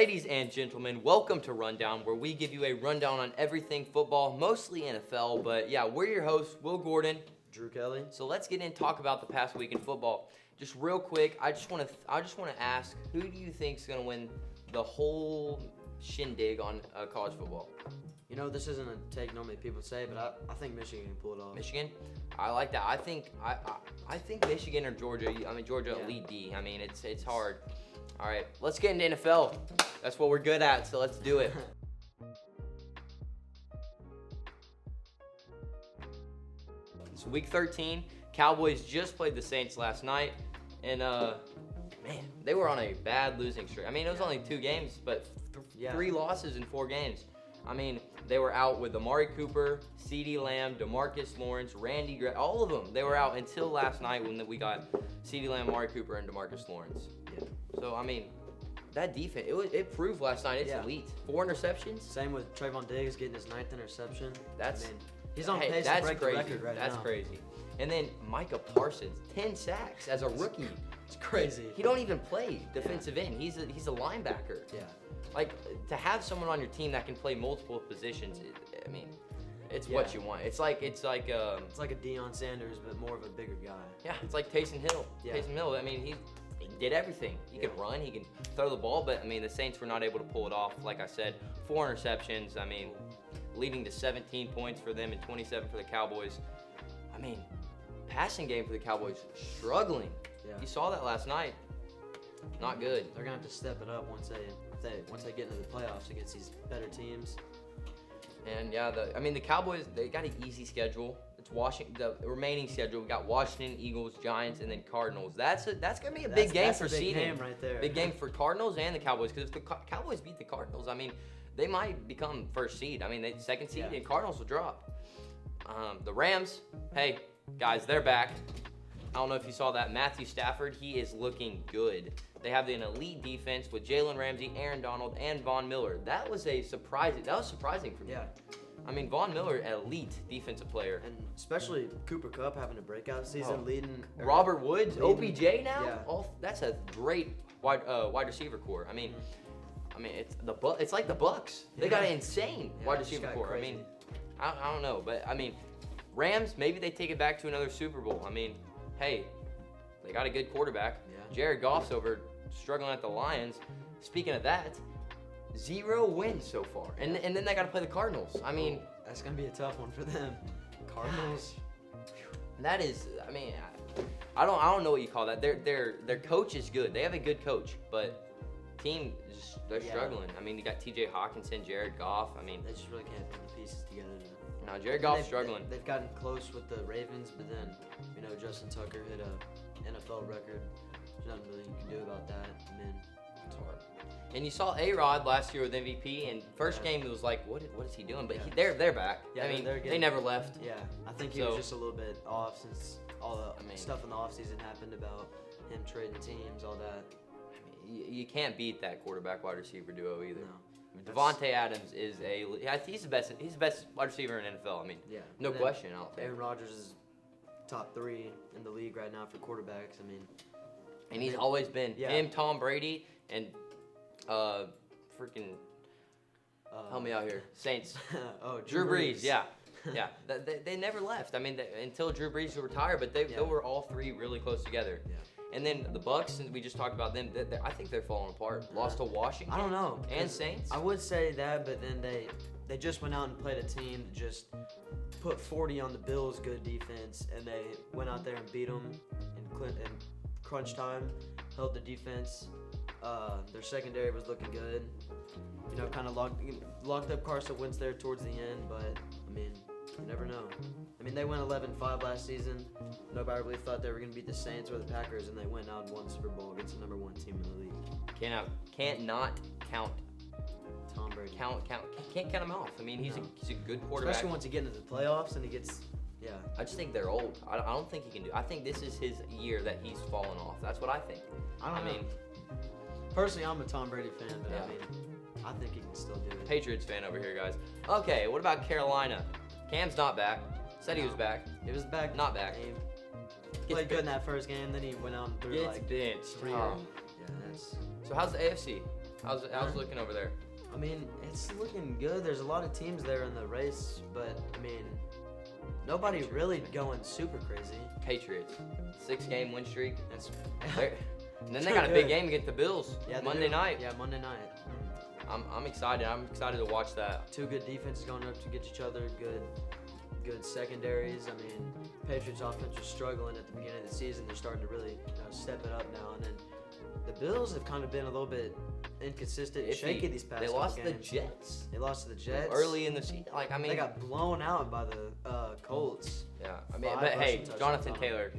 Ladies and gentlemen, welcome to Rundown, where we give you a rundown on everything football, mostly NFL. But yeah, we're your hosts, Will Gordon, Drew Kelley. So let's get in and talk about the past week in football. Just real quick, I just want to ask, who do you think is going to win the whole shindig on college football? You know, this isn't a take normally people say, but I think Michigan can pull it off. Michigan? I like that. I think Michigan or Georgia. I mean, Georgia elite D. I mean, it's hard. All right, let's get into NFL. That's what we're good at, so let's do it. It's week 13. Cowboys just played the Saints last night, and man, they were on a bad losing streak. I mean, it was only 2 games, but 3 losses in 4 games. I mean, they were out with Amari Cooper, CeeDee Lamb, DeMarcus Lawrence, Randy Gregory, all of them. They were out until last night when we got CeeDee Lamb, Amari Cooper, and DeMarcus Lawrence. Yeah. So, I mean, that defense, it proved last night it's elite. 4 interceptions. Same with Trayvon Diggs getting his 9th interception. He's on pace to break the record right now. That's crazy. And then Micah Parsons, 10 sacks as a rookie. It's crazy. He don't even play defensive end. He's a linebacker. Yeah. Like, to have someone on your team that can play multiple positions, I mean, it's what you want. It's like a Deion Sanders, but more of a bigger guy. Yeah, it's like Taysom Hill. Yeah. Taysom Hill, I mean, he did everything. He could run, he can throw the ball, but I mean, the Saints were not able to pull it off. Like I said, 4 interceptions. I mean, leading to 17 points for them and 27 for the Cowboys. I mean, passing game for the Cowboys struggling. Yeah. You saw that last night. Not good. They're gonna have to step it up once they get into the playoffs against these better teams. And yeah, the Cowboys, they got an easy schedule. It's Washington. The remaining schedule, we got Washington, Eagles, Giants, and then Cardinals. That's gonna be a big game for seeding. Big game right there. Big game for Cardinals and the Cowboys, because if the Cowboys beat the Cardinals, I mean, they might become first seed. I mean, second seed, and Cardinals will drop. The Rams, hey guys, they're back. I don't know if you saw that. Matthew Stafford, he is looking good. They have an elite defense with Jalen Ramsey, Aaron Donald, and Von Miller. That was surprising for me. Yeah. I mean, Von Miller, elite defensive player. And especially Cooper Kupp having a breakout season, leading. Robert Woods, OBJ now? Yeah. That's a great wide receiver core. I mean, it's like the Bucs. They got an insane wide receiver core. Crazy. I mean, I don't know. But, I mean, Rams, maybe they take it back to another Super Bowl. I mean, hey, they got a good quarterback. Yeah. Jared Goff's struggling at the Lions. Speaking of that, 0 wins so far, and then they got to play the Cardinals. I mean, that's gonna be a tough one for them. Cardinals. That is, I mean, I don't know what you call that. Their coach is good. They have a good coach, but team they're struggling. I mean, you got T.J. Hawkinson, Jared Goff. I mean, they just really can't put the pieces together. No, Jared Goff's struggling. They've gotten close with the Ravens, but then Justin Tucker hit a NFL record. There's nothing really you can do about that. I mean, it's hard. And you saw A-Rod last year with MVP, and first game it was like, what is he doing? But they're back. Yeah, I mean, they never left. Yeah, I think he was just a little bit off since all the stuff in the offseason happened about him trading teams, all that. I mean, you can't beat that quarterback-wide receiver duo either. No. I mean, Devontae Adams is he's the best wide receiver in NFL. I mean, no question. Aaron Rodgers is top 3 in the league right now for quarterbacks. I mean, and he's always been him, Tom Brady, and help me out here, Saints. Drew Brees. Yeah. They never left. I mean, until Drew Brees retired, but they were all 3 really close together. Yeah. And then the Bucs, and we just talked about them. I think they're falling apart. Lost to Washington. I don't know. And Saints. I would say that, but then they just went out and played a team that just put 40 on the Bills' good defense, and they went out there and beat them in crunch time. Held the defense. Their secondary was looking good. Kind of locked up Carson Wentz there towards the end, but I mean, you never know. I mean, they went 11-5 last season. Nobody really thought they were going to beat the Saints or the Packers, and they went out and won Super Bowl against the number 1 team in the league. Can't not count Tom Brady. Can't count him off. I mean, he's a good quarterback. Especially once you get into the playoffs and he gets. Yeah. I just think they're old. I don't think he can do. I think this is his year that he's fallen off. That's what I think. I mean, personally, I'm a Tom Brady fan, but I mean, I think he can still do it. Patriots fan over here, guys. Okay, what about Carolina? Cam's not back. Said he was back. He was back. Not back. He played good in that first game, then he went out and threw benched. 3 So how's the AFC? How's it looking over there? I mean, it's looking good. There's a lot of teams there in the race, but I mean, nobody really going super crazy. Patriots, 6-game win streak. That's And then they got a big game against the Bills Monday night. Yeah, Monday night. I'm excited. I'm excited to watch that. Two good defenses going up to get each other. Good secondaries. I mean, Patriots offense was struggling at the beginning of the season. They're starting to really step it up now. And then the Bills have kind of been a little bit inconsistent and shaky these past games. They lost to the Jets. They lost to the Jets early in the season. They got blown out by the Colts. Yeah, I mean, but hey, Jonathan Taylor,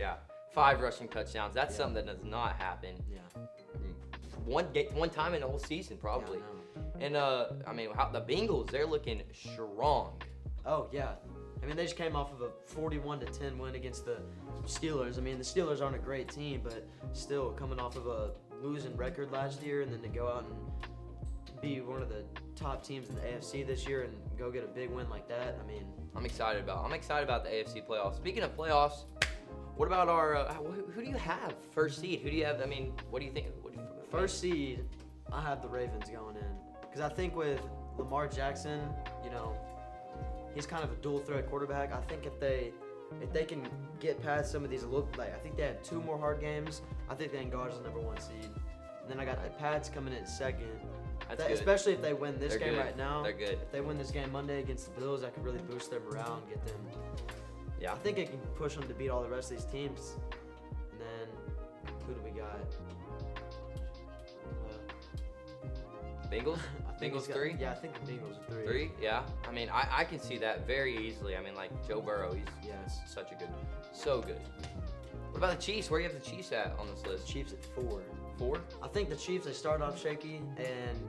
5 rushing touchdowns. That's something that does not happen. Yeah. One time in the whole season, probably. Yeah, and I mean, the Bengals, they're looking strong. Oh yeah. I mean, they just came off of a 41-10 win against the Steelers. I mean, the Steelers aren't a great team, but still coming off of a losing record last year, and then to go out and be one of the top teams in the AFC this year and go get a big win like that. I mean, I'm excited about the AFC playoffs. Speaking of playoffs, what about our who do you have first seed? Who do you have? I mean, what do you think? First seed, I have the Ravens going in because I think with Lamar Jackson, he's kind of a dual threat quarterback. I think if they can get past some of these, I think they had 2 more hard games. I think they can go as the number 1 seed. And then I got the Pats coming in second. That's good. Especially if they win this game right now. They're good. If they win this game Monday against the Bills, that could really boost their morale and get them. Yeah. I think it can push them to beat all the rest of these teams. And then who do we got? Bengals? Bengals 3? Yeah, I think the Bengals are 3. 3? Yeah. I mean, I can see that very easily. I mean, like Joe Burrow, he's such a so good. What about the Chiefs? Where do you have the Chiefs at on this list? Chiefs at 4. 4? I think the Chiefs, they started off shaky, and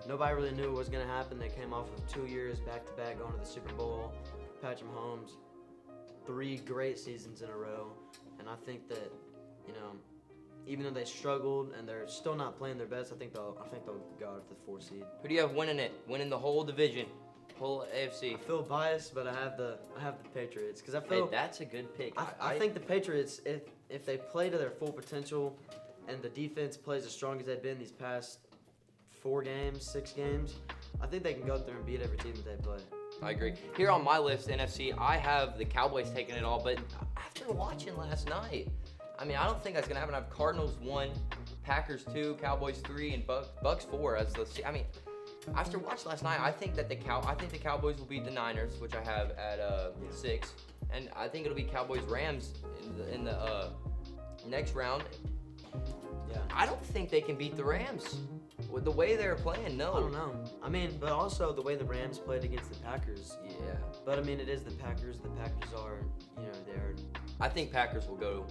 nobody really knew what was going to happen. They came off of 2 years back-to-back going to the Super Bowl. Patrick Mahomes, 3 great seasons in a row, and I think that even though they struggled and they're still not playing their best, I think they'll go out to the 4 seed. Who do you have winning it? Winning the whole division, whole AFC. I feel biased, but I have the Patriots because I feel that's a good pick. I think the Patriots, if they play to their full potential, and the defense plays as strong as they've been these past 6 games, I think they can go through and beat every team that they play. I agree. Here on my list, NFC, I have the Cowboys taking it all, but after watching last night, I mean, I don't think that's going to happen. I have Cardinals 1, Packers 2, Cowboys 3, and Bucs 4 as the. I mean, after watching last night, I think that the Cowboys will beat the Niners, which I have at 6, and I think it'll be Cowboys-Rams in the next round. Yeah. I don't think they can beat the Rams with the way they're playing. No. I don't know. I mean, but also the way the Rams played against the Packers. Yeah. But I mean, it is the Packers. The Packers are, they're. I think Packers will go.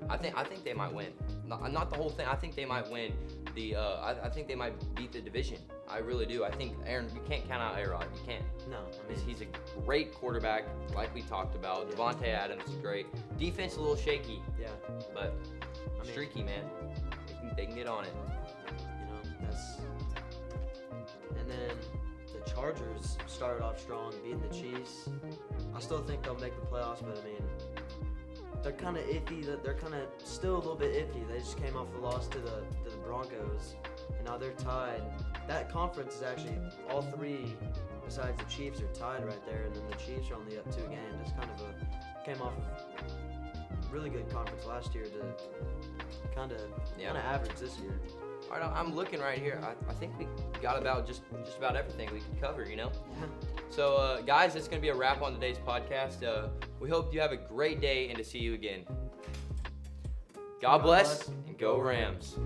I think they might win. Not the whole thing. I think they might win the. I think they might beat the division. I really do. I think you can't count out A-Rod. You can't. No. I mean, he's a great quarterback, like we talked about. Devontae Adams is great. Defense a little shaky. Yeah. But streaky, man. They can get on it. That's. And then the Chargers started off strong, beating the Chiefs. I still think they'll make the playoffs, but I mean, they're kind of iffy. They're kind of still a little bit iffy. They just came off a loss to the Broncos, and now they're tied. That conference is actually all 3, besides the Chiefs, are tied right there, and then the Chiefs are only up 2 games. It's kind of came off a really good conference last year to kind of average this year. All right, I'm looking right here. I think we got about just about everything we could cover, Yeah. So, guys, that's going to be a wrap on today's podcast. We hope you have a great day and to see you again. God bless and go Rams.